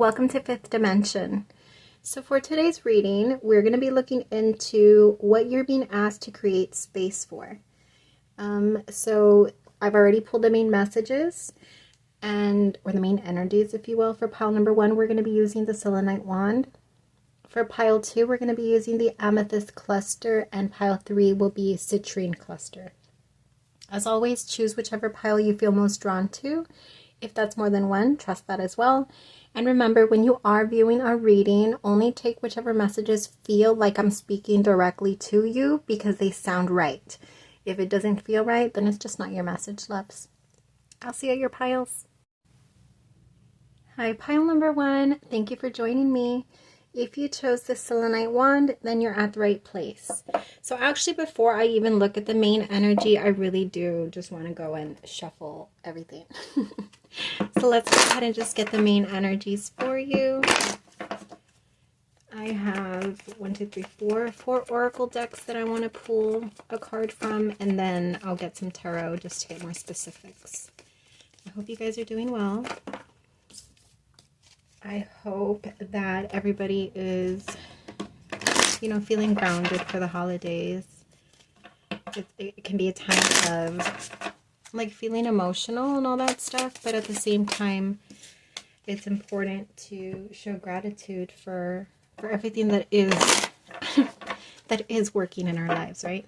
welcome to Fifth Dimension. So for today's reading, we're going to be looking into what you're being asked to create space for. So I've already pulled the main messages or the main energies, if you will. For pile number 1, we're going to be using the Selenite wand. For pile 2, we're going to be using the Amethyst cluster, and pile 3 will be Citrine cluster. As always, choose whichever pile you feel most drawn to. If that's more than one, trust that as well. And remember, when you are viewing our reading, only take whichever messages feel like I'm speaking directly to you because they sound right. If it doesn't feel right, then it's just not your message, loves. I'll see you at your piles. Hi, pile number 1. Thank you for joining me. If you chose the Selenite wand, then you're at the right place. So actually, before I even look at the main energy, I really do just want to go and shuffle everything. So let's go ahead and just get the main energies for you. I have 4 oracle decks that I want to pull a card from, and then I'll get some tarot just to get more specifics. I hope you guys are doing well. I hope that everybody is, feeling grounded for the holidays. It can be a time of feeling emotional and all that stuff, but at the same time, it's important to show gratitude for everything that is that is working in our lives, right?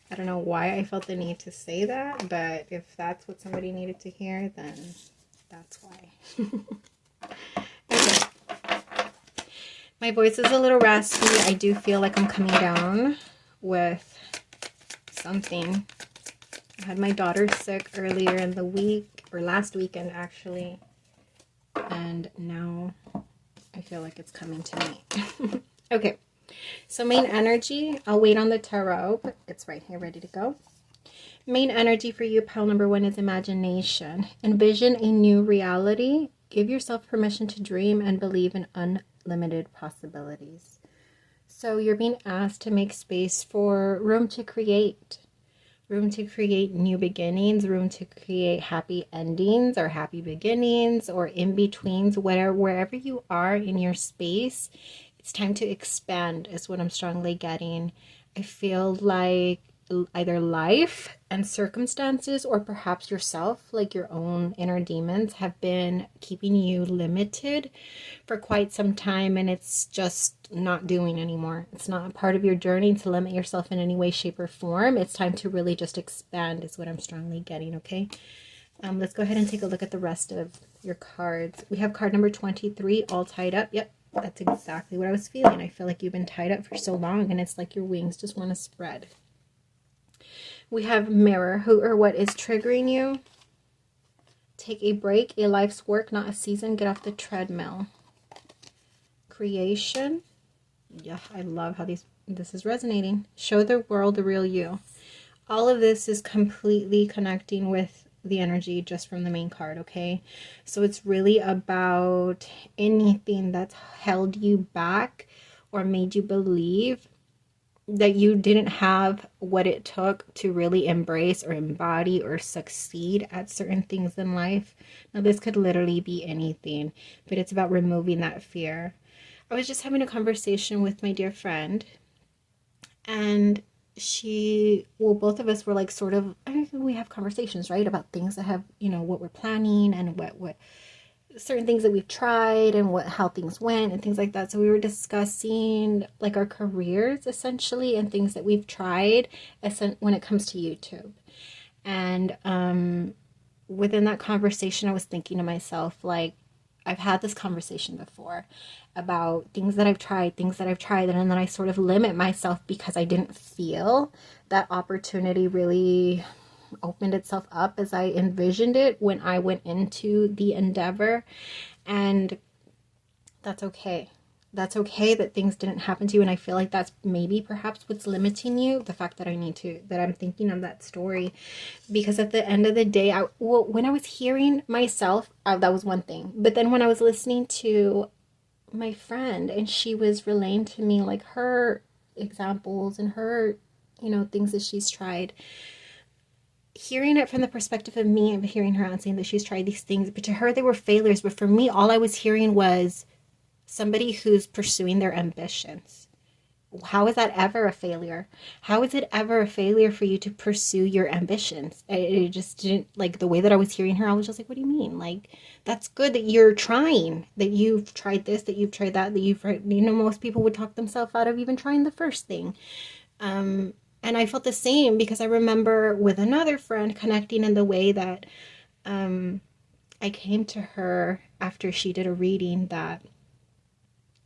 I don't know why I felt the need to say that, but if that's what somebody needed to hear, then that's why. Okay. My voice is a little raspy. I do feel like I'm coming down with something. I had my daughter sick earlier in the week, or last weekend actually, and now I feel like it's coming to me. Okay, so main energy, I'll wait on the tarot, but it's right here ready to go. Main energy for you, pile number 1, is imagination. Envision a new reality. Give yourself permission to dream and believe in unlimited possibilities. So you're being asked to make space for room to create new beginnings, room to create happy endings or happy beginnings or in-betweens, wherever you are in your space. It's time to expand is what I'm strongly getting. I feel like either life and circumstances or perhaps yourself, like your own inner demons, have been keeping you limited for quite some time, and it's just not doing anymore. It's not a part of your journey to limit yourself in any way, shape, or form. It's time to really just expand is what I'm strongly getting, okay? Let's go ahead and take a look at the rest of your cards. We have card number 23, all tied up. Yep, that's exactly what I was feeling. I feel like you've been tied up for so long, and it's like your wings just want to spread. We have mirror, who or what is triggering you. Take a break, a life's work, not a season. Get off the treadmill. Creation. Yeah, I love how this is resonating. Show the world the real you. All of this is completely connecting with the energy just from the main card, okay? So it's really about anything that's held you back or made you believe that you didn't have what it took to really embrace or embody or succeed at certain things in life. Now, this could literally be anything, but it's about removing that fear. I was just having a conversation with my dear friend, and both of us were like we have conversations, right, about things that have, what we're planning and what certain things that we've tried and how things went and things like that. So we were discussing like our careers essentially and things that we've tried when it comes to YouTube. And within that conversation, I was thinking to myself, like, I've had this conversation before about things that I've tried, and then I sort of limit myself because I didn't feel that opportunity really opened itself up as I envisioned it when I went into the endeavor. And that's okay. That's okay that things didn't happen to you. And I feel like that's maybe perhaps what's limiting you, the fact that I'm thinking of that story. Because at the end of the day, when I was hearing myself, that was one thing. But then when I was listening to my friend and she was relaying to me like her examples and her, things that she's tried, hearing it from the perspective of me and hearing her out saying that she's tried these things, but to her they were failures. But for me, all I was hearing was somebody who's pursuing their ambitions. How is that ever a failure? How is it ever a failure for you to pursue your ambitions? It just didn't, like, the way that I was hearing her, I was just like, what do you mean? Like, that's good that you're trying, that you've tried this, that you've tried that, that you've, you know, most people would talk themselves out of even trying the first thing. And I felt the same because I remember with another friend connecting in the way that I came to her after she did a reading that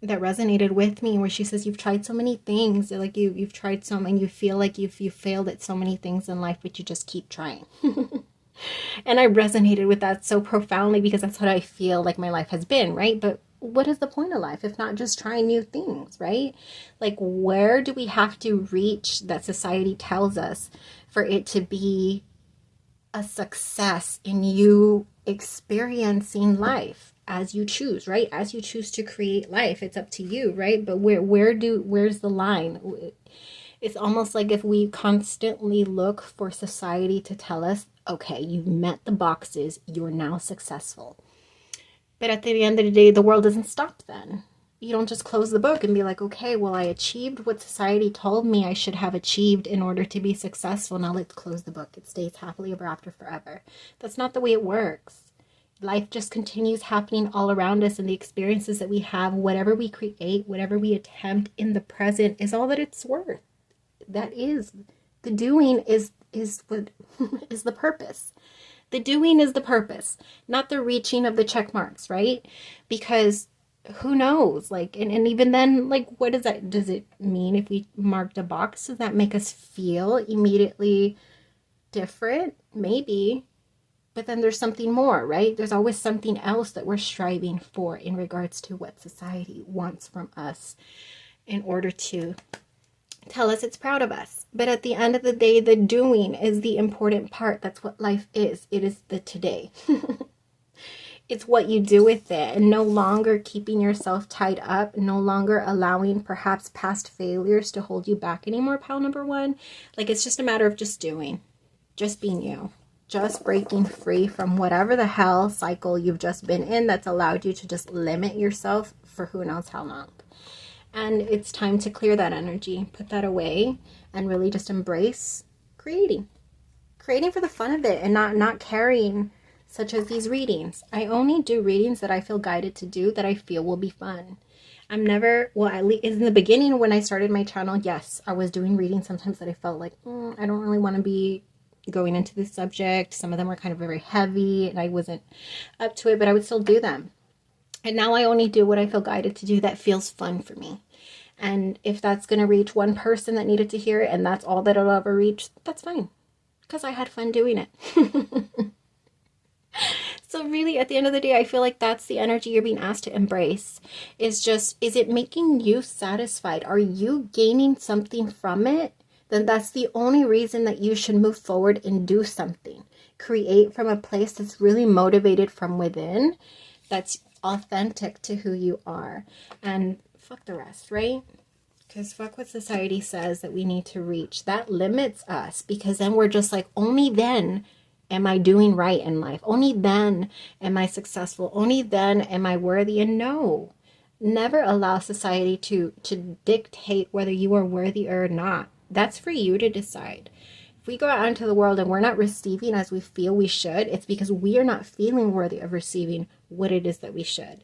resonated with me, where she says, you've tried so many things, like you've tried some, and you feel like you failed at so many things in life, but you just keep trying. And I resonated with that so profoundly because that's what I feel like my life has been, right? But what is the point of life if not just trying new things, right? Like, where do we have to reach that society tells us for it to be a success in you experiencing life as you choose, right? As you choose to create life, it's up to you, right? But where's the line? It's almost like if we constantly look for society to tell us, okay, you've met the boxes, you're now successful. But at the end of the day, the world doesn't stop then. You don't just close the book and be like, okay, well, I achieved what society told me I should have achieved in order to be successful. Now let's close the book. It stays happily ever after forever. That's not the way it works. Life just continues happening all around us, and the experiences that we have, whatever we create, whatever we attempt in the present, is all that it's worth. That is, the doing is what is the purpose. The doing is the purpose, not the reaching of the check marks, right? Because who knows, like, and even then, like, what does it mean if we marked a box? Does that make us feel immediately different? Maybe. But then there's something more, right? There's always something else that we're striving for in regards to what society wants from us in order to tell us it's proud of us. But at the end of the day, the doing is the important part. That's what life is. It is the today. It's what you do with it, and no longer keeping yourself tied up, no longer allowing perhaps past failures to hold you back anymore, pal number one. Like, it's just a matter of just doing, just being you. Just breaking free from whatever the hell cycle you've just been in that's allowed you to just limit yourself for who knows how long. And it's time to clear that energy, put that away, and really just embrace creating for the fun of it, and not carrying, such as these readings. I only do readings that I feel guided to do, that I feel will be fun. I'm never, well, at least in the beginning when I started my channel, yes, I was doing readings sometimes that I felt like, I don't really want to be going into this subject. Some of them were kind of very heavy and I wasn't up to it, but I would still do them. And now I only do what I feel guided to do that feels fun for me. And if that's going to reach one person that needed to hear it, and that's all that it'll ever reach, that's fine, because I had fun doing it. So really, at the end of the day, I feel like that's the energy you're being asked to embrace. Is it making you satisfied? Are you gaining something from it? Then that's the only reason that you should move forward and do something. Create from a place that's really motivated from within, that's authentic to who you are. And fuck the rest, right? Because fuck what society says that we need to reach. That limits us, because then we're just like, only then am I doing right in life. Only then am I successful. Only then am I worthy. And no, never allow society to dictate whether you are worthy or not. That's for you to decide. If we go out into the world and we're not receiving as we feel we should, it's because we are not feeling worthy of receiving what it is that we should.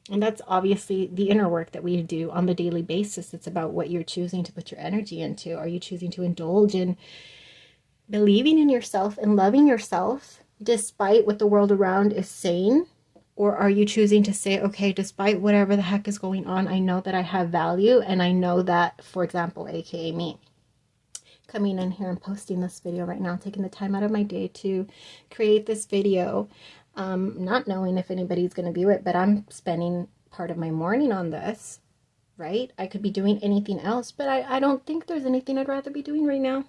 And that's obviously the inner work that we do on the daily basis. It's about what you're choosing to put your energy into. Are you choosing to indulge in believing in yourself and loving yourself despite what the world around is saying? Or are you choosing to say, okay, despite whatever the heck is going on, I know that I have value, and I know that, for example, aka me, coming in here and posting this video right now, taking the time out of my day to create this video, not knowing if anybody's going to view it, but I'm spending part of my morning on this, right? I could be doing anything else, but I don't think there's anything I'd rather be doing right now.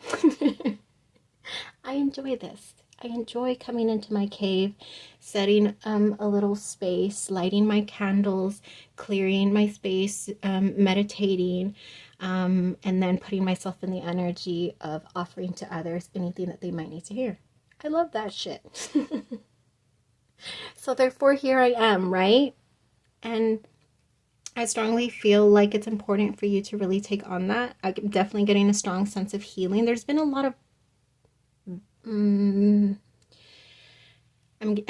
I enjoy this. I enjoy coming into my cave, setting a little space, lighting my candles, clearing my space, meditating, and then putting myself in the energy of offering to others anything that they might need to hear. I love that shit. So therefore here I am, right? And I strongly feel like it's important for you to really take on that. I'm definitely getting a strong sense of healing. There's been a lot of I'm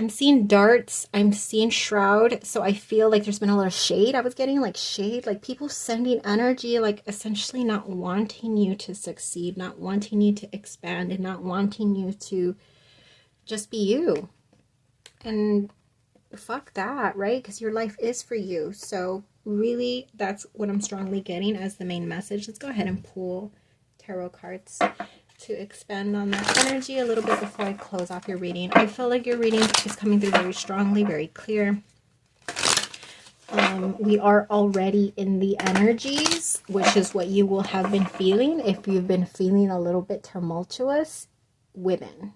seeing darts, I'm seeing shroud, so I feel like there's been a lot of shade. I was getting like shade, like people sending energy, like essentially not wanting you to succeed, not wanting you to expand, and not wanting you to just be you. And fuck that, right? Because your life is for you. So really, that's what I'm strongly getting as the main message. Let's go ahead and pull tarot cards to expand on that energy a little bit before I close off your reading. I feel like your reading is coming through very strongly, very clear. We are already in the energies, which is what you will have been feeling if you've been feeling a little bit tumultuous within.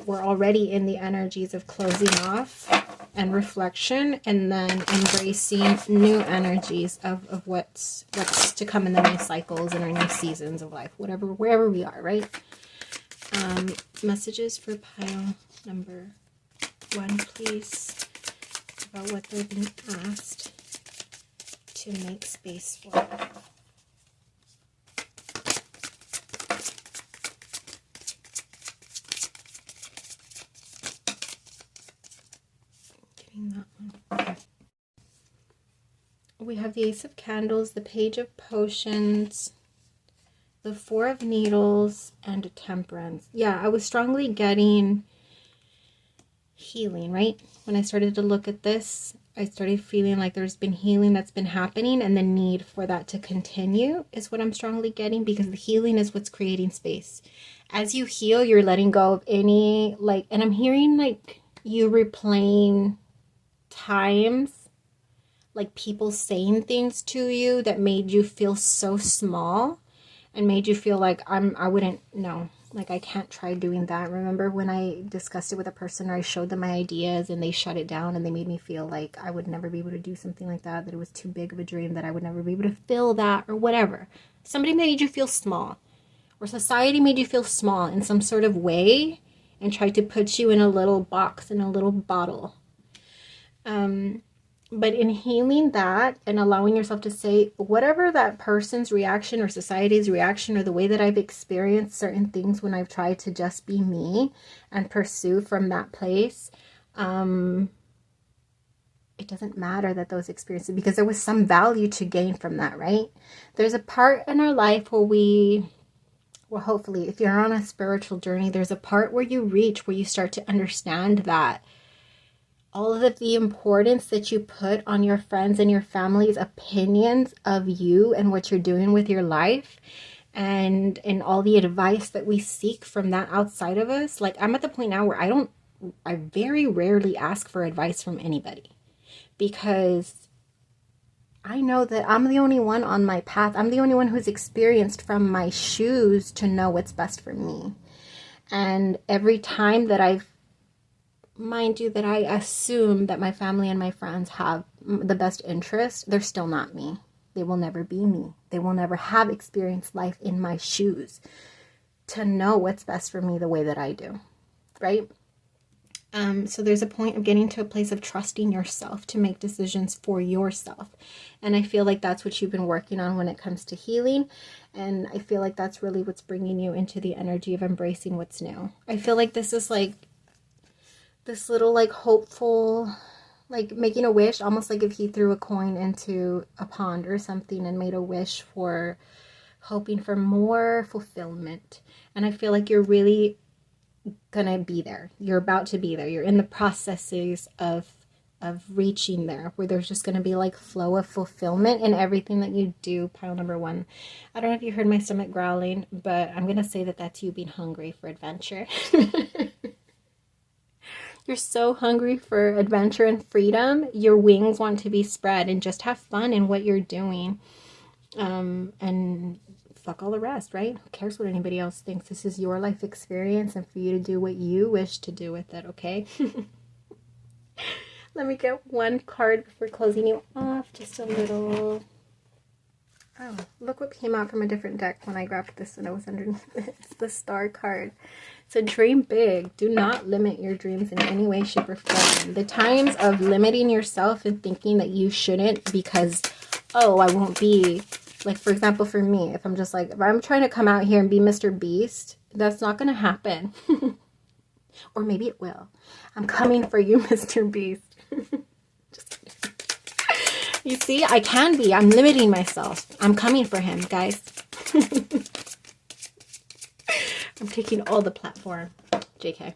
We're already in the energies of closing off and reflection, and then embracing new energies of what's to come in the new cycles and our new seasons of life, wherever we are, right? Messages for pile number 1, please, about what they're being asked to make space for. That one. Okay. We have the Ace of Candles, the Page of Potions, the Four of Needles, and Temperance. Yeah, I was strongly getting healing, right? When I started to look at this, I started feeling like there's been healing that's been happening, and the need for that to continue is what I'm strongly getting, because the healing is what's creating space. As you heal, you're letting go of any, like, and I'm hearing like you replaying times, like people saying things to you that made you feel so small and made you feel like I wouldn't know, like I can't try doing that. Remember when I discussed it with a person, or I showed them my ideas and they shut it down, and they made me feel like I would never be able to do something like that, that it was too big of a dream, that I would never be able to fill that, or whatever. Somebody made you feel small, or society made you feel small in some sort of way and tried to put you in a little box, in a little bottle. But in healing that and allowing yourself to say, whatever that person's reaction or society's reaction, or the way that I've experienced certain things when I've tried to just be me and pursue from that place, it doesn't matter that those experiences, because there was some value to gain from that, right? There's a part in our life where well, hopefully, if you're on a spiritual journey, there's a part where you reach, where you start to understand that all of the importance that you put on your friends and your family's opinions of you and what you're doing with your life, and all the advice that we seek from that outside of us. Like, I'm at the point now where I very rarely ask for advice from anybody, because I know that I'm the only one on my path. I'm the only one who's experienced from my shoes to know what's best for me. And every time that mind you, that I assume that my family and my friends have the best interest, they're still not me. They will never be me. They will never have experienced life in my shoes to know what's best for me the way that I do, right? So there's a point of getting to a place of trusting yourself to make decisions for yourself. And I feel like that's what you've been working on when it comes to healing. And I feel like that's really what's bringing you into the energy of embracing what's new. I feel like this is like this little like hopeful, like making a wish, almost like if he threw a coin into a pond or something and made a wish for hoping for more fulfillment. And I feel like you're really gonna be there. You're about to be there. You're in the processes of reaching there, where there's just gonna be like flow of fulfillment in everything that you do. Pile number 1. I don't know if you heard my stomach growling, but I'm gonna say that that's you being hungry for adventure. You're so hungry for adventure and freedom. Your wings want to be spread and just have fun in what you're doing. And fuck all the rest, right? Who cares what anybody else thinks? This is your life experience, and for you to do what you wish to do with it, okay? Let me get one card before closing you off. Just a little Oh, look what came out from a different deck when I grabbed this and I was underneath it. It's the Star card. So dream big. Do not limit your dreams in any way, shape, or form. The times of limiting yourself and thinking that you shouldn't because, oh, I won't be, like, for example, for me, if I'm just like, if I'm trying to come out here and be Mr. Beast, that's not going to happen. Or maybe it will. I'm coming for you, Mr. Beast. Just kidding. You see, I can be. I'm limiting myself. I'm coming for him, guys. I'm taking all the platform. JK.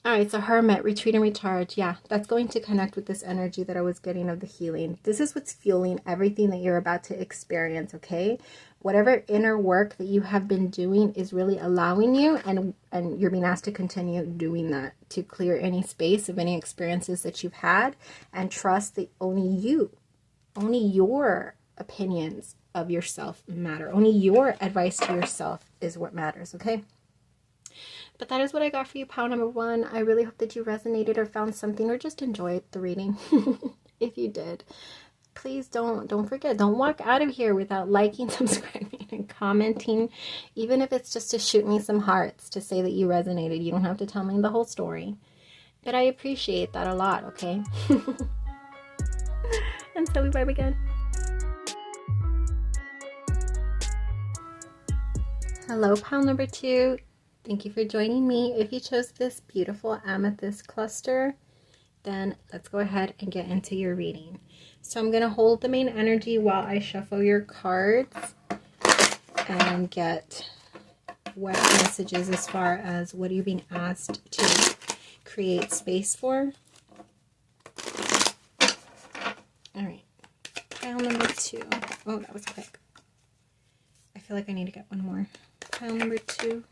All right, so Hermit, retreat and recharge. Yeah, that's going to connect with this energy that I was getting of the healing. This is what's fueling everything that you're about to experience, okay? Whatever inner work that you have been doing is really allowing you, and you're being asked to continue doing that, to clear any space of any experiences that you've had, and trust that only your opinions of yourself matter. Only your advice to yourself is what matters, okay? But that is what I got for you, pile number 1. I really hope that you resonated or found something or just enjoyed the reading. If you did, please don't forget, don't walk out of here without liking, subscribing, and commenting. Even if it's just to shoot me some hearts to say that you resonated. You don't have to tell me the whole story. But I appreciate that a lot, okay? Until we vibe again. Hello, pile number 2. Thank you for joining me. If you chose this beautiful amethyst cluster, then let's go ahead and get into your reading. So I'm going to hold the main energy while I shuffle your cards and get what messages as far as what are you being asked to create space for. All right, pile number 2. Oh, that was quick. I feel like I need to get one more. Pile number 2.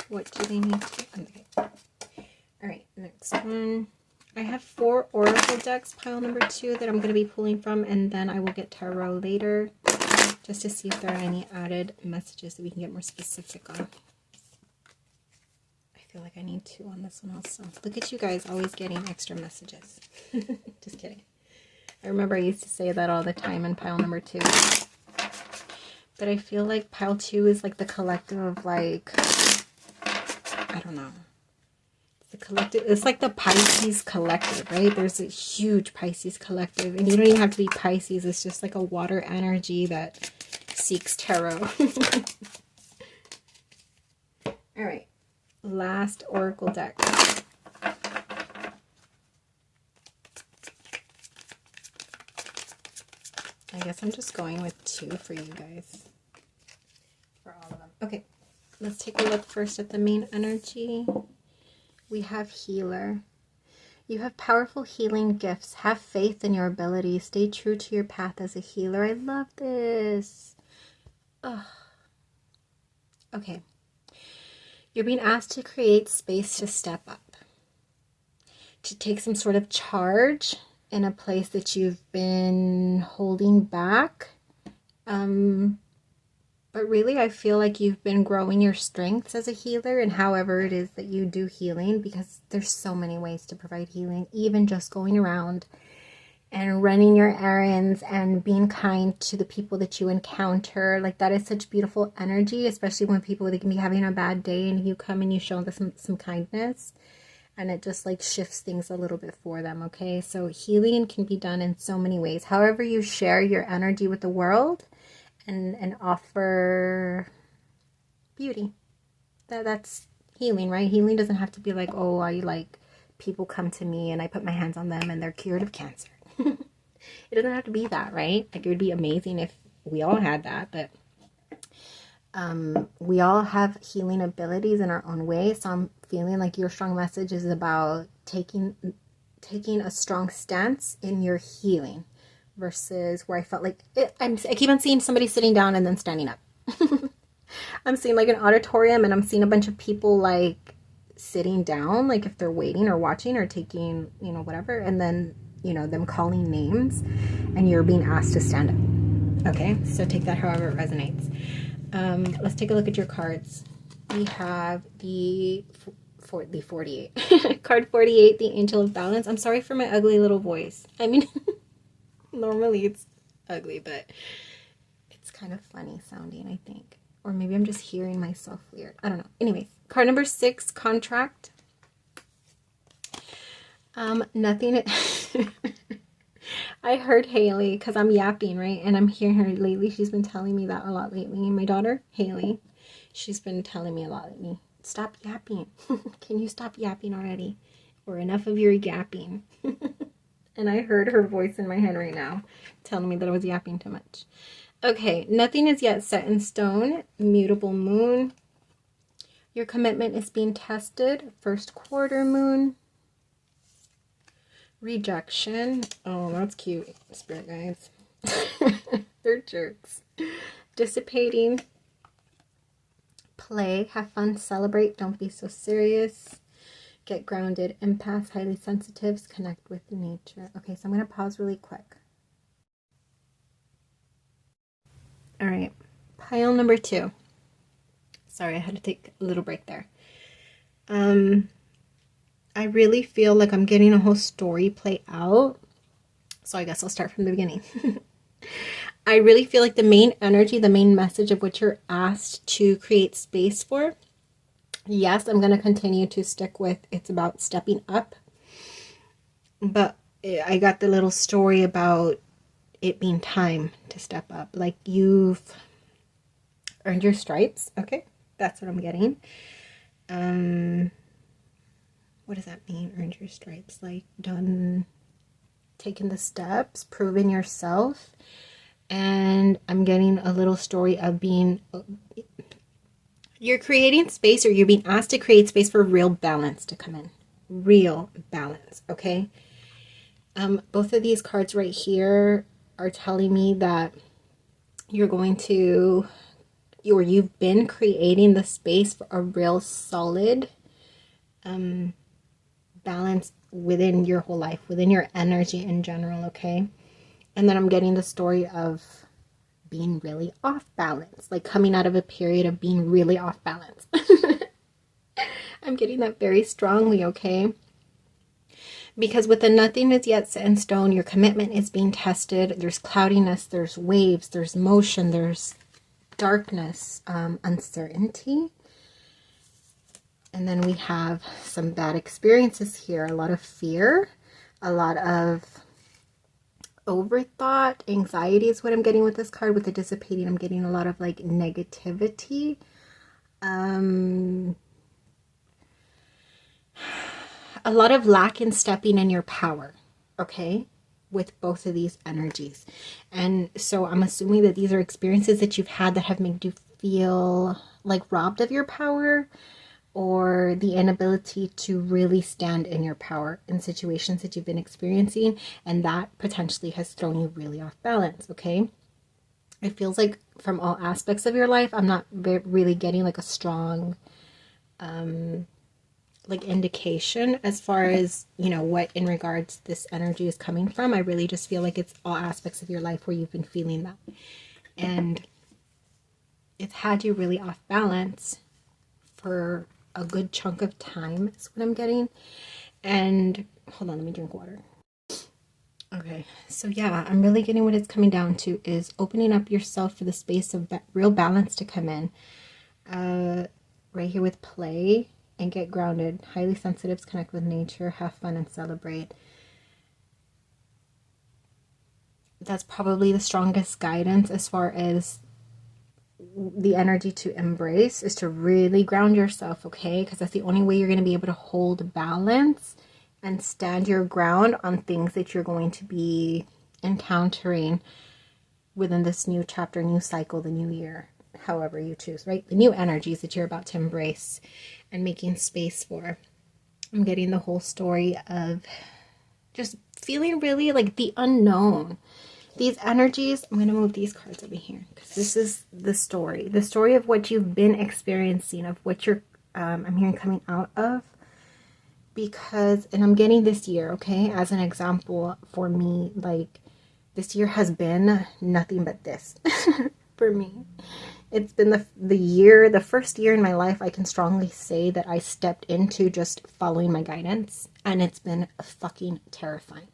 What do they need to? Okay. All right, next one. I have 4 oracle decks, pile number 2, that I'm going to be pulling from, and then I will get tarot later, just to see if there are any added messages that we can get more specific on. I feel like I need 2 on this one also. Look at you guys always getting extra messages. Just kidding. I remember I used to say that all the time in pile number 2. But I feel like pile 2 is like the collective of, like, I don't know. The collective, it's like the Pisces collective, right? There's a huge Pisces collective, and you don't even have to be Pisces. It's just like a water energy that seeks tarot. All right, last oracle deck. I guess I'm just going with 2 for you guys, for all of them. Okay, let's take a look first at the main energy. We have healer. You have powerful healing gifts. Have faith in your abilities. Stay true to your path as a healer. I love this. Ugh. Okay. You're being asked to create space to step up, to take some sort of charge in a place that you've been holding back. But really, I feel like you've been growing your strengths as a healer, and however it is that you do healing, because there's so many ways to provide healing, even just going around and running your errands and being kind to the people that you encounter. Like, that is such beautiful energy, especially when people, they can be having a bad day and you come and you show them some kindness, and it just like shifts things a little bit for them. Okay, so healing can be done in so many ways. However you share your energy with the world and offer beauty, that's healing, right? Healing doesn't have to be like, oh, I like, people come to me and I put my hands on them and they're cured of cancer. It doesn't have to be that, right? Like, it would be amazing if we all had that, but we all have healing abilities in our own way. So I'm feeling like your strong message is about taking a strong stance in your healing, versus where I felt like I keep on seeing somebody sitting down and then standing up. I'm seeing like an auditorium, and I'm seeing a bunch of people like sitting down, like if they're waiting or watching or taking, you know, whatever, and then, you know, them calling names, and you're being asked to stand up. Okay, so take that however it resonates. Let's take a look at your cards. We have the 48. Card 48, the Angel of Balance. I'm sorry for my ugly little voice. I mean, normally it's ugly, but it's kind of funny sounding, I think. Or maybe I'm just hearing myself weird. I don't know. Anyways, card number 6, contract. Nothing. I heard Haley because I'm yapping, right? And I'm hearing her lately. She's been telling me that a lot lately. My daughter, Haley, she's been telling me a lot lately. Stop yapping. Can you stop yapping already? Or enough of your yapping. And I heard her voice in my head right now telling me that I was yapping too much. Okay, nothing is yet set in stone. Mutable moon. Your commitment is being tested. First quarter moon. Rejection. Oh, that's cute, spirit guides. They're jerks. Dissipating. Play. Have fun. Celebrate. Don't be so serious. Get grounded. Empaths. Highly sensitives. Connect with nature. Okay, so I'm going to pause really quick. All right. Pile number 2. Sorry, I had to take a little break there. I really feel like I'm getting a whole story play out. So I guess I'll start from the beginning. I really feel like the main energy, the main message of what you're asked to create space for. Yes, I'm going to continue to stick with it's about stepping up. But I got the little story about it being time to step up. Like you've earned your stripes. Okay, that's what I'm getting. What does that mean? Earned your stripes, like done, taking the steps, proven yourself. And I'm getting a little story of being, you're creating space, or you're being asked to create space for real balance to come in. Real balance, okay? Both of these cards right here are telling me that you're going to, or you've been creating the space for a real solid balance within your whole life, within your energy in general, okay? And then I'm getting the story of being really off balance, like coming out of a period of being really off balance. I'm getting that very strongly, okay? Because with the nothing is yet set in stone, your commitment is being tested. There's cloudiness, there's waves, there's motion, there's darkness, uncertainty. And then we have some bad experiences here. A lot of fear, a lot of overthought, anxiety is what I'm getting with this card. With the dissipating, I'm getting a lot of like negativity. A lot of lack in stepping in your power, okay? With both of these energies. And so I'm assuming that these are experiences that you've had that have made you feel like robbed of your power, or the inability to really stand in your power in situations that you've been experiencing, and that potentially has thrown you really off balance, okay? It feels like from all aspects of your life, I'm not really getting like a strong like indication as far as, you know, what in regards this energy is coming from. I really just feel like it's all aspects of your life where you've been feeling that, and it's had you really off balance for a good chunk of time is what I'm getting. And hold on, let me drink water. Okay, so yeah, I'm really getting what it's coming down to is opening up yourself for the space of real balance to come in. Right here with play and get grounded. Highly sensitives, connect with nature, have fun and celebrate. That's probably the strongest guidance as far as the energy to embrace, is to really ground yourself, okay? Because that's the only way you're going to be able to hold balance and stand your ground on things that you're going to be encountering within this new chapter, new cycle, the new year, however you choose, right? The new energies that you're about to embrace and making space for. I'm getting the whole story of just feeling really like the unknown. These energies, I'm going to move these cards over here because this is the story of what you've been experiencing, of what you're, I'm hearing coming out of. Because, and I'm getting this year, okay, as an example for me, like this year has been nothing but this for me. It's been the first year in my life I can strongly say that I stepped into just following my guidance, and it's been fucking terrifying.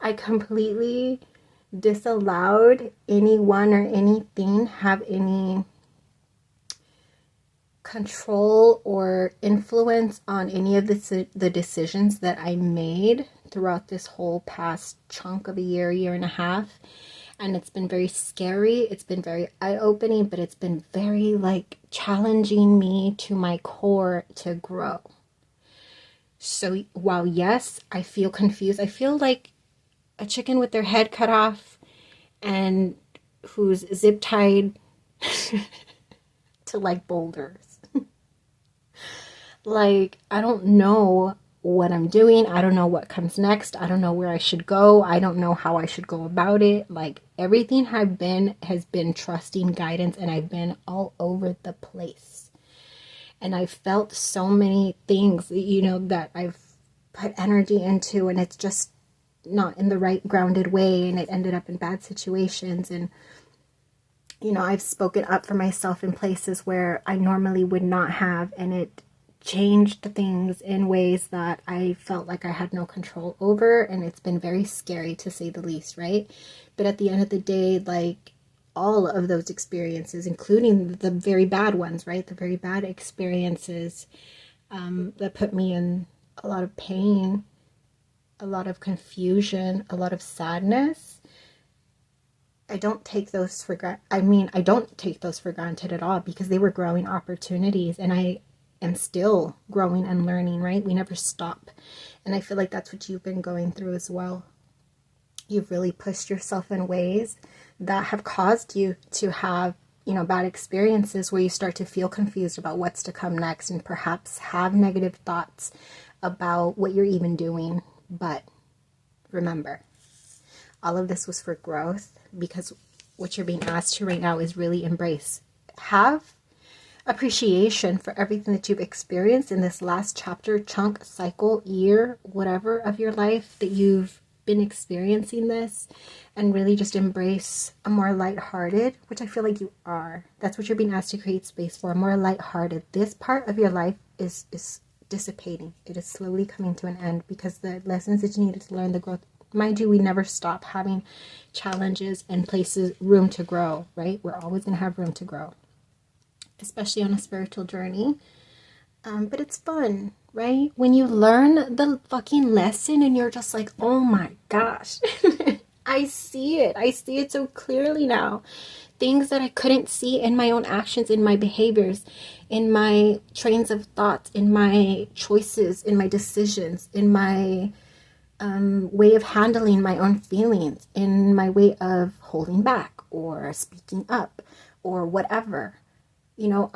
I completely disallowed anyone or anything have any control or influence on any of the decisions that I made throughout this whole past chunk of a year, year and a half. And it's been very scary. It's been very eye-opening, but it's been very like challenging me to my core to grow. So while yes, I feel confused, I feel like a chicken with their head cut off and who's zip tied to like boulders. Like, I don't know what I'm doing. I don't know what comes next. I don't know where I should go. I don't know how I should go about it. Like, everything has been trusting guidance, and I've been all over the place. And I've felt so many things, you know, that I've put energy into, and it's just not in the right grounded way, and it ended up in bad situations. And you know, I've spoken up for myself in places where I normally would not have, and it changed things in ways that I felt like I had no control over, and it's been very scary to say the least, right? But at the end of the day, like, all of those experiences, including the very bad ones, right? The very bad experiences that put me in a lot of pain, a lot of confusion, a lot of sadness. I don't take those for I don't take those for granted at all, because they were growing opportunities, and I am still growing and learning, right? We never stop. And I feel like that's what you've been going through as well. You've really pushed yourself in ways that have caused you to have, you know, bad experiences where you start to feel confused about what's to come next, and perhaps have negative thoughts about what you're even doing. But remember, all of this was for growth, because what you're being asked to right now is really embrace. Have appreciation for everything that you've experienced in this last chapter, chunk, cycle, year, whatever of your life that you've been experiencing this, and really just embrace a more lighthearted, which I feel like you are. That's what you're being asked to create space for, a more lighthearted. This part of your life is dissipating. It is slowly coming to an end, because the lessons that you needed to learn, the growth, mind you, we never stop having challenges and places, room to grow, right? We're always going to have room to grow, especially on a spiritual journey. But it's fun, right? When you learn the fucking lesson and you're just like, oh my gosh, I see it. I see it so clearly now. Things that I couldn't see in my own actions, in my behaviors, in my trains of thoughts, in my choices, in my decisions, in my way of handling my own feelings, in my way of holding back or speaking up or whatever. You know,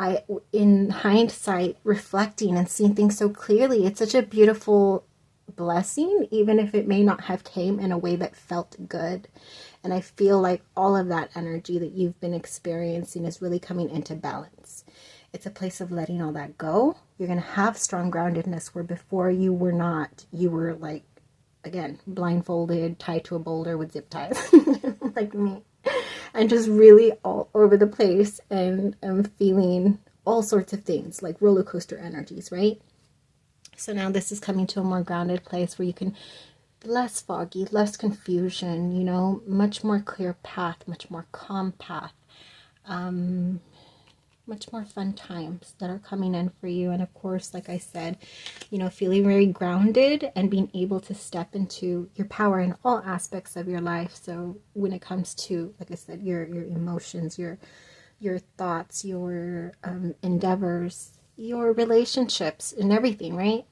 in hindsight, reflecting and seeing things so clearly, it's such a beautiful blessing, even if it may not have came in a way that felt good. And I feel like all of that energy that you've been experiencing is really coming into balance. It's a place of letting all that go. You're going to have strong groundedness where before you were not. You were like, again, blindfolded, tied to a boulder with zip ties, like me. And just really all over the place, and I'm feeling all sorts of things, like roller coaster energies, right? So now this is coming to a more grounded place where you can, less foggy, less confusion, you know, much more clear path, much more calm path, much more fun times that are coming in for you. And of course, like I said, you know, feeling very grounded and being able to step into your power in all aspects of your life. So when it comes to, like I said, your emotions, your thoughts, your endeavors, your relationships, and everything, right?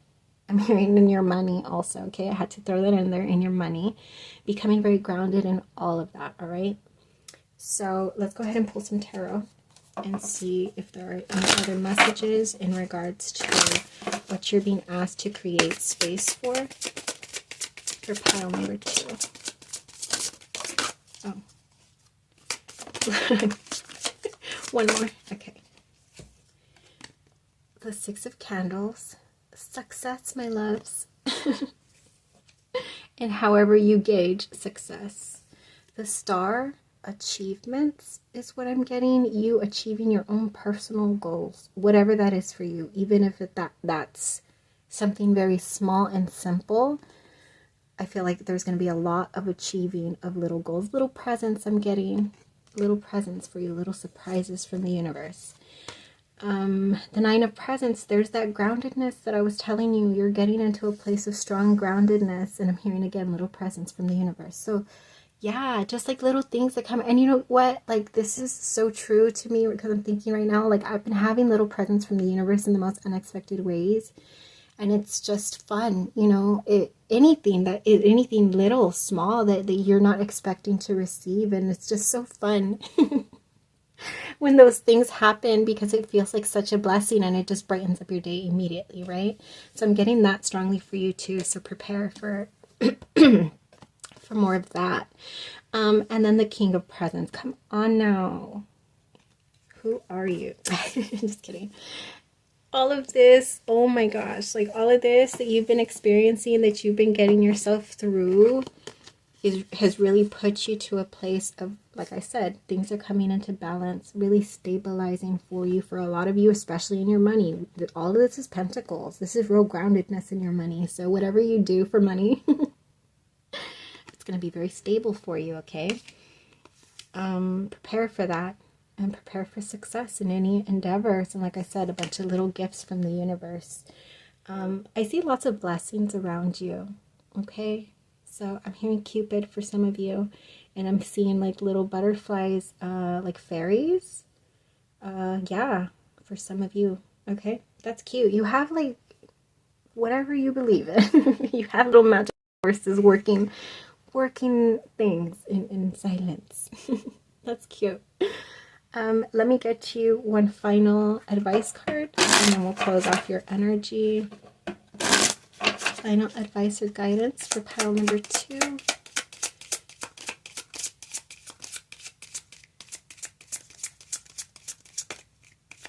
I'm hearing in your money also, okay? I had to throw that in there, in your money. Becoming very grounded in all of that, all right? So let's go ahead and pull some tarot and see if there are any other messages in regards to what you're being asked to create space for pile number 2. Oh. One more. Okay. The 6 of Candles. Success, my loves. And however you gauge success. The Star. Achievements is what I'm getting. You achieving your own personal goals, whatever that is for you, even if that's something very small and simple. I feel like there's going to be a lot of achieving of little goals, little presents I'm getting, little presents for you, little surprises from the universe. The Nine of Presents, there's that groundedness that I was telling you. You're getting into a place of strong groundedness, and I'm hearing again little presents from the universe. So yeah, just like little things that come. And you know what, like this is so true to me, because I'm thinking right now, like I've been having little presents from the universe in the most unexpected ways, and it's just fun, you know. Anything little, small that you're not expecting to receive, and it's just so fun when those things happen, because it feels like such a blessing, and it just brightens up your day immediately, right? So I'm getting that strongly for you too, so prepare for for more of that. And then the King of Presents. Come on now, who are you? Just kidding. All of this, oh my gosh, like all of this that you've been experiencing, that you've been getting yourself through, has really put you to a place of, like I said, things are coming into balance, really stabilizing for you, for a lot of you, especially in your money. All of this is Pentacles. This is real groundedness in your money. So whatever you do for money, it's going to be very stable for you, okay? Prepare for that, and prepare for success in any endeavors. And like I said, a bunch of little gifts from the universe. I see lots of blessings around you, okay? So I'm hearing Cupid for some of you, and I'm seeing like little butterflies, like fairies. Yeah, for some of you, okay? That's cute. You have like whatever you believe in. You have little magic forces working things in silence. That's cute. Let me get you one final advice card, and then we'll close off your energy. Final advice or guidance for pile number 2.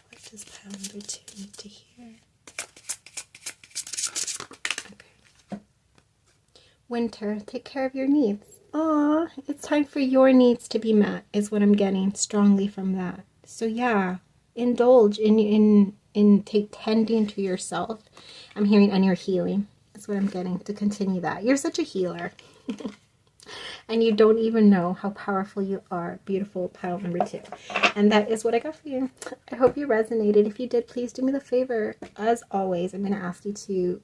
What does pile number 2 need to hear? Okay. Winter, take care of your needs. Aw, it's time for your needs to be met, is what I'm getting strongly from that. So yeah, indulge in take tending to yourself. I'm hearing, and your healing. That's what I'm getting, to continue that. You're such a healer. And you don't even know how powerful you are. Beautiful pile number 2. And that is what I got for you. I hope you resonated. If you did, please do me the favor. As always, I'm going to ask you to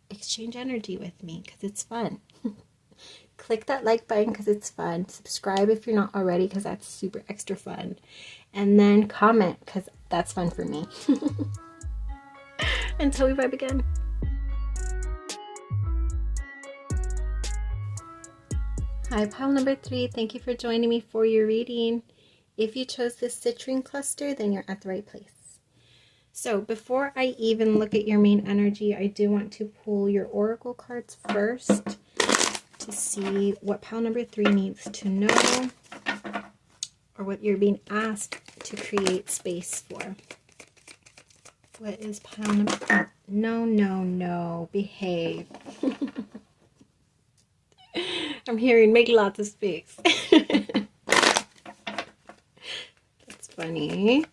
exchange energy with me, because it's fun. Click that like button because it's fun. Subscribe if you're not already, because that's super extra fun. And then comment, because that's fun for me. Until we vibe again. Hi, pile number 3. Thank you for joining me for your reading. If you chose this citrine cluster, then you're at the right place. So before I even look at your main energy, I do want to pull your oracle cards first to see what pile number 3 needs to know, or what you're being asked to create space for. What is pile number 3? No, behave. I'm hearing make lots of space. That's funny.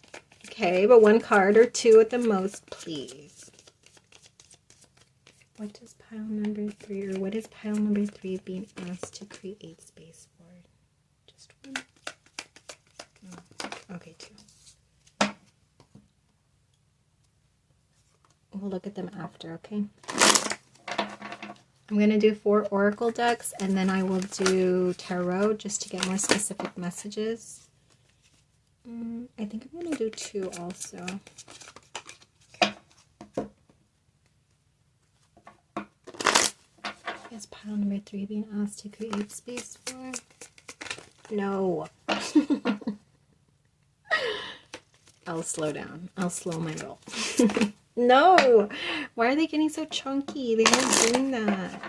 Okay, but one card or 2 at the most, please. What does pile number 3, or what is pile number 3 being asked to create space for? Just one? Oh, okay, 2. We'll look at them after, okay? I'm going to do 4 oracle decks, and then I will do tarot just to get more specific messages. I think I'm going to do 2 also. Okay. Is pile number 3 being asked to create space for? No. I'll slow down. I'll slow my roll. No! Why are they getting so chunky? They aren't doing that.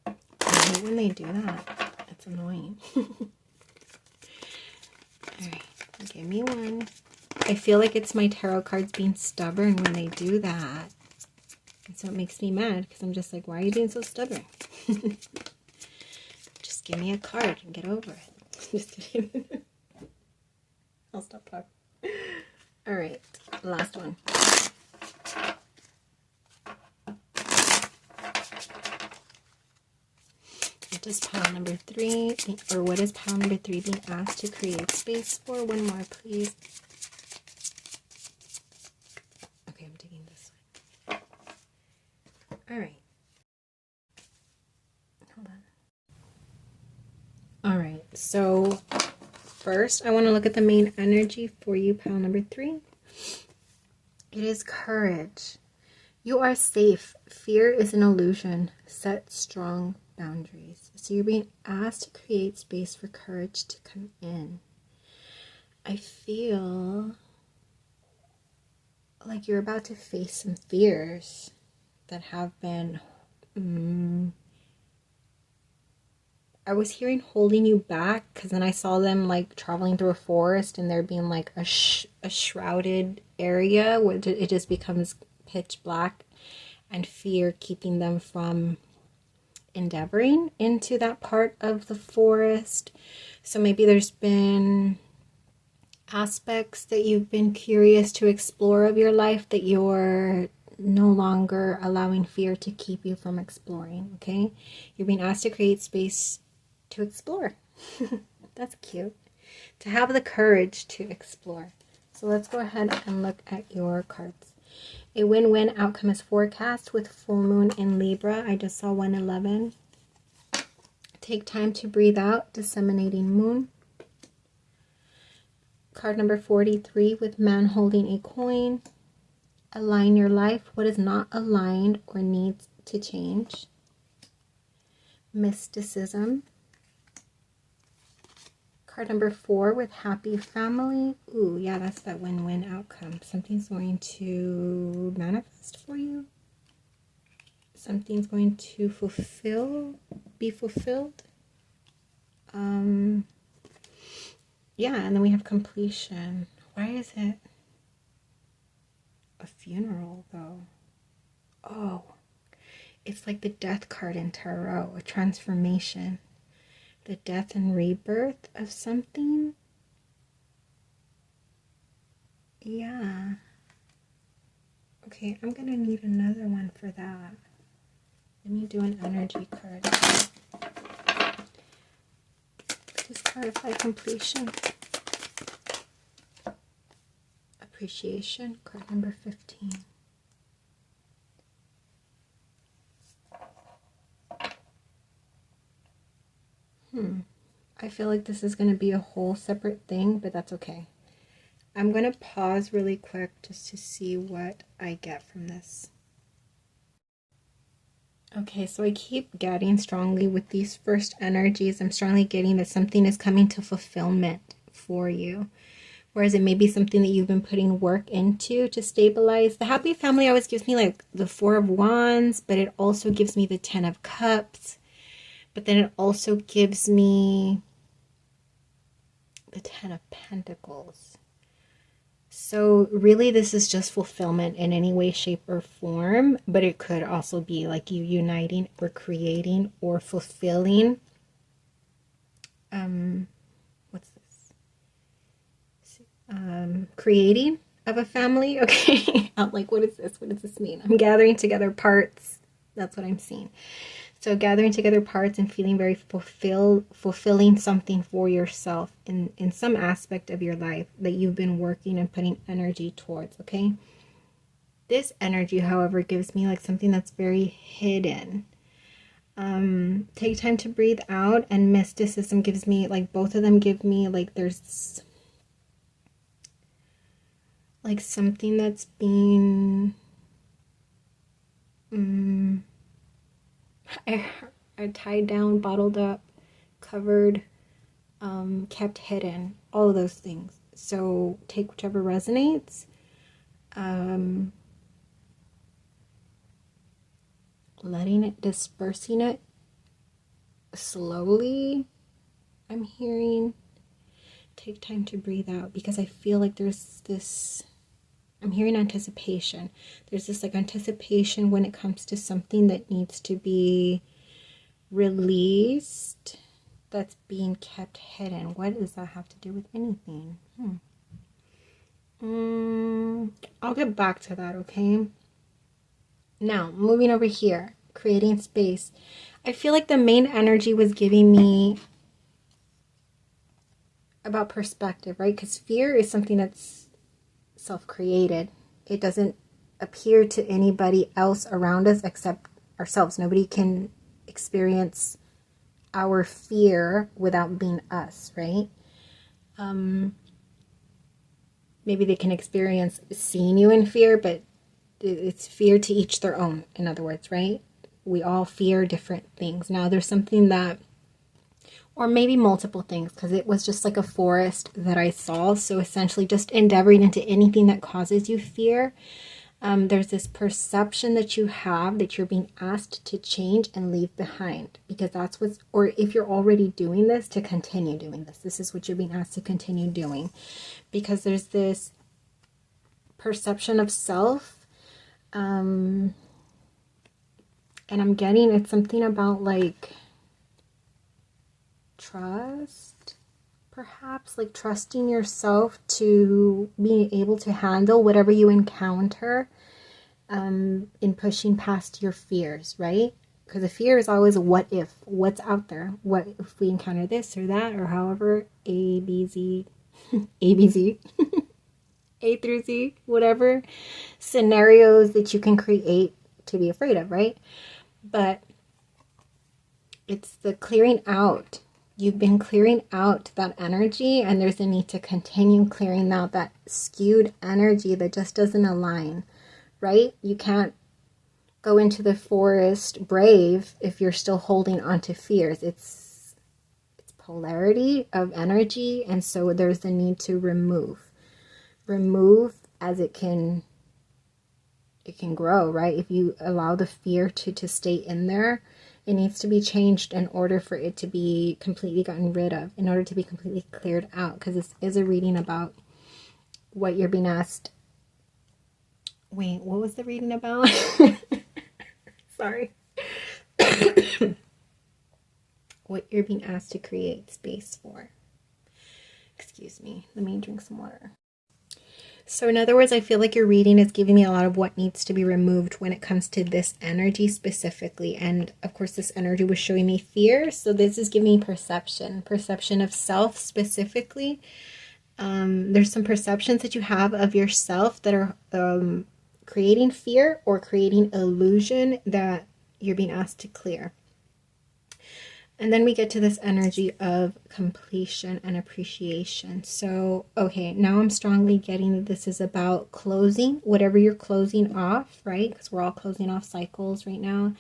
I hate when they do that. It's annoying. Alright, give me one. I feel like it's my tarot cards being stubborn when they do that. And so it makes me mad, because I'm just like, why are you being so stubborn? Just give me a card and get over it. Just kidding. I'll stop talking. Alright, last one. What does pile number 3, or what is pile number 3 being asked to create space for? One more, please. Okay, I'm digging this one. All right. Hold on. All right, so first I want to look at the main energy for you, pile number 3. It is courage. You are safe. Fear is an illusion. Set strong boundaries. So you're being asked to create space for courage to come in. I feel like you're about to face some fears that have been, I was hearing holding you back, because then I saw them like traveling through a forest and there being like a shrouded area where it just becomes pitch black, and fear keeping them from endeavoring into that part of the forest. So maybe there's been aspects that you've been curious to explore of your life that you're no longer allowing fear to keep you from exploring. Okay, you're being asked to create space to explore. That's cute, to have the courage to explore. So let's go ahead and look at your cards. A win-win outcome is forecast with full moon in Libra. I just saw 111. Take time to breathe out, disseminating moon. Card number 43 with man holding a coin. Align your life. What is not aligned or needs to change. Mysticism. Card number 4 with happy family. Ooh, yeah, that's that win-win outcome. Something's going to manifest for you. Something's going to be fulfilled. Yeah, and then we have completion. Why is it a funeral, though? Oh, it's like the death card in tarot, a transformation. The death and rebirth of something. Yeah. Okay, I'm gonna need another one for that. Let me do an energy card. Just clarify completion. Appreciation, card number 15. I feel like this is going to be a whole separate thing, but that's okay. I'm going to pause really quick just to see what I get from this. Okay, so I keep getting strongly with these first energies. I'm strongly getting that something is coming to fulfillment for you. Whereas it may be something that you've been putting work into to stabilize. The happy family always gives me like the 4 of Wands, but it also gives me the 10 of Cups. But then it also gives me the 10 of Pentacles. So really this is just fulfillment in any way, shape, or form. But it could also be like you uniting or creating or fulfilling. What's this? Creating of a family. Okay. I'm like, what is this? What does this mean? I'm gathering together parts. That's what I'm seeing. So gathering together parts and feeling very fulfilling something for yourself in some aspect of your life that you've been working and putting energy towards, okay? This energy, however, gives me like something that's very hidden. Take time to breathe out, and mysticism gives me, like, both of them give me like there's like something that's being I tied down, bottled up, covered, kept hidden, all of those things. So take whichever resonates. Letting it, dispersing it slowly. I'm hearing take time to breathe out, because I feel like there's this, I'm hearing anticipation. There's this like anticipation when it comes to something that needs to be released that's being kept hidden. What does that have to do with anything? I'll get back to that, okay? Now, moving over here, creating space. I feel like the main energy was giving me about perspective, right? Because fear is something that's self-created. It doesn't appear to anybody else around us except ourselves. Nobody can experience our fear without being us, right? Maybe they can experience seeing you in fear, but it's fear to each their own, in other words, right? We all fear different things. Now, there's something that, or maybe multiple things, because it was just like a forest that I saw. So essentially just endeavoring into anything that causes you fear. There's this perception that you have that you're being asked to change and leave behind, because that's what's, or if you're already doing this, to continue doing this. This is what you're being asked to continue doing, because there's this perception of self. And I'm getting, it's something about like trust, perhaps, like trusting yourself to be able to handle whatever you encounter, in pushing past your fears, right? Because the fear is always what if, what's out there, what if we encounter this or that, or however, A, B, Z, A, B, Z, A through Z, whatever scenarios that you can create to be afraid of, right? But it's the clearing out. You've been clearing out that energy, and there's a need to continue clearing out that skewed energy that just doesn't align, right? You can't go into the forest brave if you're still holding on to fears. It's polarity of energy, and so there's the need to remove as it can grow, right? If you allow the fear to stay in there, it needs to be changed in order for it to be completely gotten rid of, in order to be completely cleared out, because this is a reading about what you're being asked. Wait, what was the reading about? Sorry. What you're being asked to create space for. Excuse me, let me drink some water. So in other words, I feel like your reading is giving me a lot of what needs to be removed when it comes to this energy specifically. And of course, this energy was showing me fear. So this is giving me perception of self specifically. There's some perceptions that you have of yourself that are creating fear or creating illusion that you're being asked to clear. And then we get to this energy of completion and appreciation. So, okay, now I'm strongly getting that this is about closing, whatever you're closing off, right? Because we're all closing off cycles right now,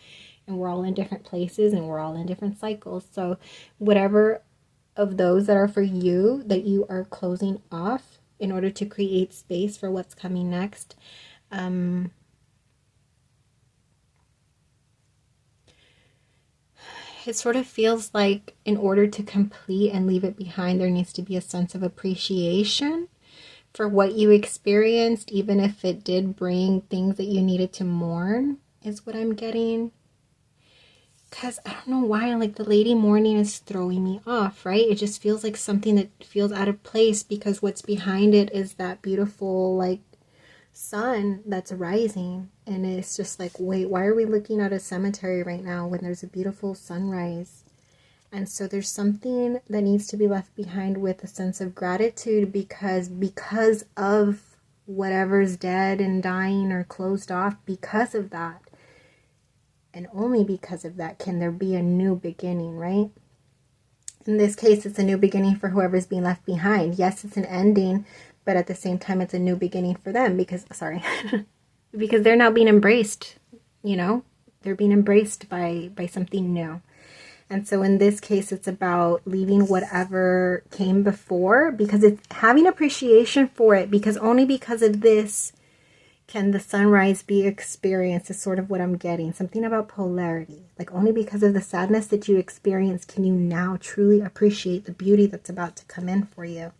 and we're all in different places, and we're all in different cycles. So whatever of those that are for you that you are closing off in order to create space for what's coming next, it sort of feels like in order to complete and leave it behind, there needs to be a sense of appreciation for what you experienced, even if it did bring things that you needed to mourn, is what I'm getting. Because I don't know why, like the lady mourning is throwing me off, right? It just feels like something that feels out of place, because what's behind it is that beautiful, like, sun that's rising, and it's just like, wait, why are we looking at a cemetery right now when there's a beautiful sunrise? And so there's something that needs to be left behind with a sense of gratitude, because of whatever's dead and dying or closed off, because of that, and only because of that, can there be a new beginning, right? In this case, it's a new beginning for whoever's being left behind. Yes, it's an ending, but at the same time, it's a new beginning for them, because, sorry, because they're now being embraced, you know? They're being embraced by something new. And so in this case, it's about leaving whatever came before, because it's having appreciation for it, because only because of this can the sunrise be experienced, is sort of what I'm getting. Something about polarity. Like, only because of the sadness that you experienced can you now truly appreciate the beauty that's about to come in for you.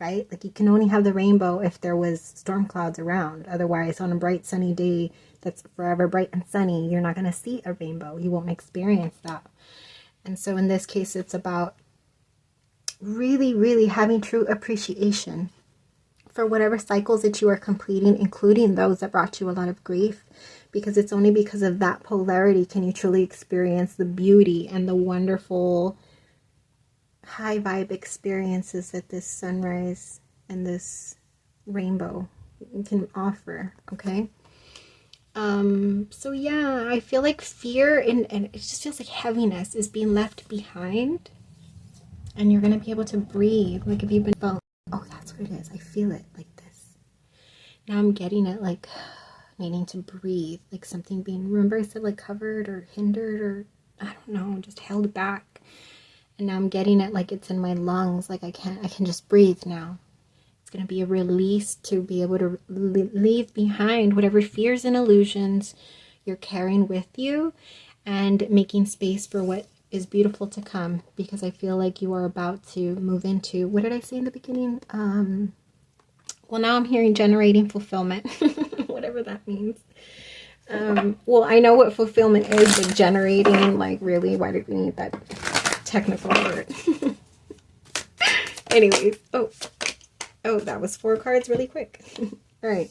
Right? Like, you can only have the rainbow if there was storm clouds around. Otherwise, on a bright sunny day that's forever bright and sunny, you're not going to see a rainbow. You won't experience that. And so in this case, it's about really, really having true appreciation for whatever cycles that you are completing, including those that brought you a lot of grief, because it's only because of that polarity can you truly experience the beauty and the wonderful high vibe experiences that this sunrise and this rainbow can offer. Okay. So yeah, I feel like fear and it just feels like heaviness is being left behind, and you're going to be able to breathe. Like if you've been felt, oh, that's what it is. I feel it like this. Now I'm getting it like needing to breathe, like something being, remember I said like covered or hindered or I don't know, just held back. And now I'm getting it like it's in my lungs. Like I can just breathe now. Going to be a release to be able to leave behind whatever fears and illusions you're carrying with you, and making space for what is beautiful to come, because I feel like you are about to move into, what did I say in the beginning? Well, now I'm hearing generating fulfillment, whatever that means. Well, I know what fulfillment is, but generating, like really, why did we need that technical word? Anyways, oh, that was 4 cards really quick. All right.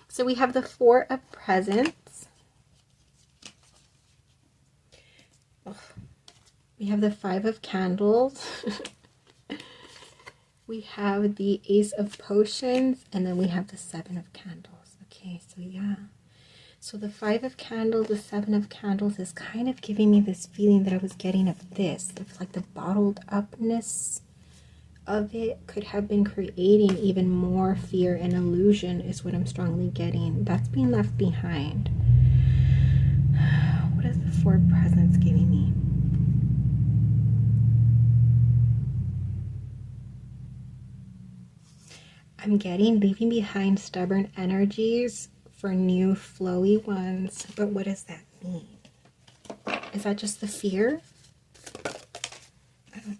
So we have the 4 of Presents. Oh, we have the 5 of Candles. We have the Ace of Potions. And then we have the 7 of Candles. Okay, so yeah. So the 5 of Candles, the 7 of Candles is kind of giving me this feeling that I was getting of this. It's like the bottled upness of it could have been creating even more fear and illusion is what I'm strongly getting. That's being left behind. What is the 4 of Presents giving me? I'm getting leaving behind stubborn energies for new flowy ones. But what does that mean? Is that just the fear? I don't know.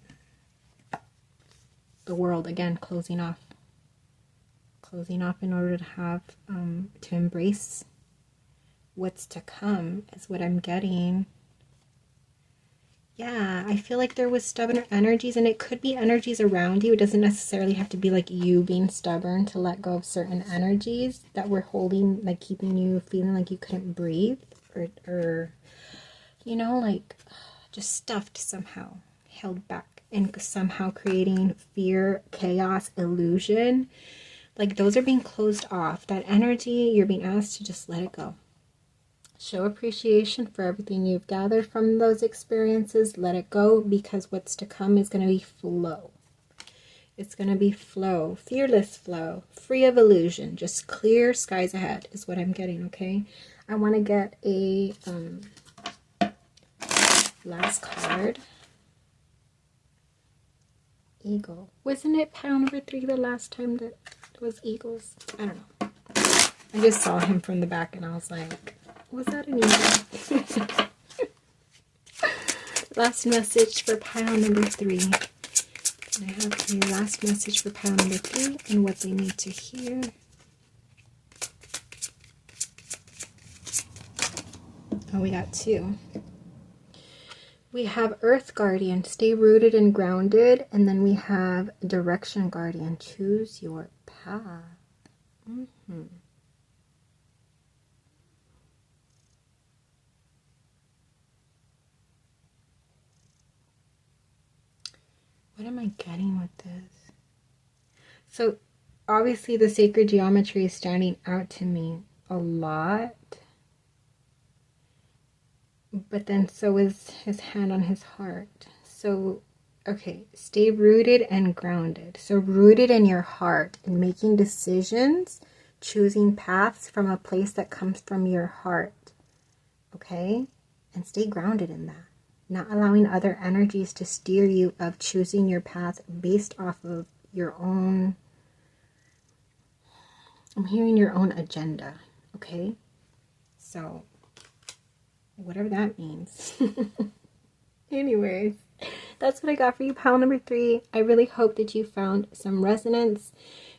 The world again, closing off in order to have to embrace what's to come is what I'm getting. Yeah, I feel like there was stubborn energies, and it could be energies around you. It doesn't necessarily have to be like you being stubborn to let go of certain energies that were holding, like keeping you feeling like you couldn't breathe, or you know, like just stuffed somehow, held back. And somehow creating fear, chaos, illusion. Like those are being closed off. That energy, you're being asked to just let it go. Show appreciation for everything you've gathered from those experiences. Let it go, because what's to come is going to be flow. It's going to be flow. Fearless flow. Free of illusion. Just clear skies ahead is what I'm getting, okay? I want to get a last card. Eagle. Wasn't it pile number 3 the last time that it was eagles? I don't know. I just saw him from the back and I was like, was that an eagle? Last message for pile number 3. Can I have a last message for pile number 3 and what they need to hear? Oh, we got 2. We have Earth Guardian, stay rooted and grounded. And then we have Direction Guardian, choose your path. What am I getting with this? So obviously the sacred geometry is standing out to me a lot. But then so is his hand on his heart. So, okay, stay rooted and grounded. So rooted in your heart and making decisions, choosing paths from a place that comes from your heart. Okay? And stay grounded in that. Not allowing other energies to steer you of choosing your path based off of your own, I'm hearing your own agenda. Okay? So whatever that means. Anyways, that's what I got for you, pile number 3. I really hope that you found some resonance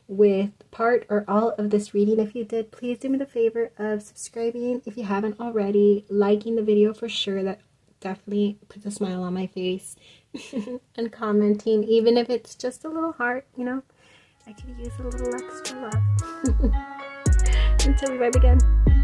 with part or all of this reading. If you did, please do me the favor of subscribing if you haven't already, liking the video for sure. That definitely puts a smile on my face. And commenting, even if it's just a little heart, you know, I could use a little extra love. Until we vibe again.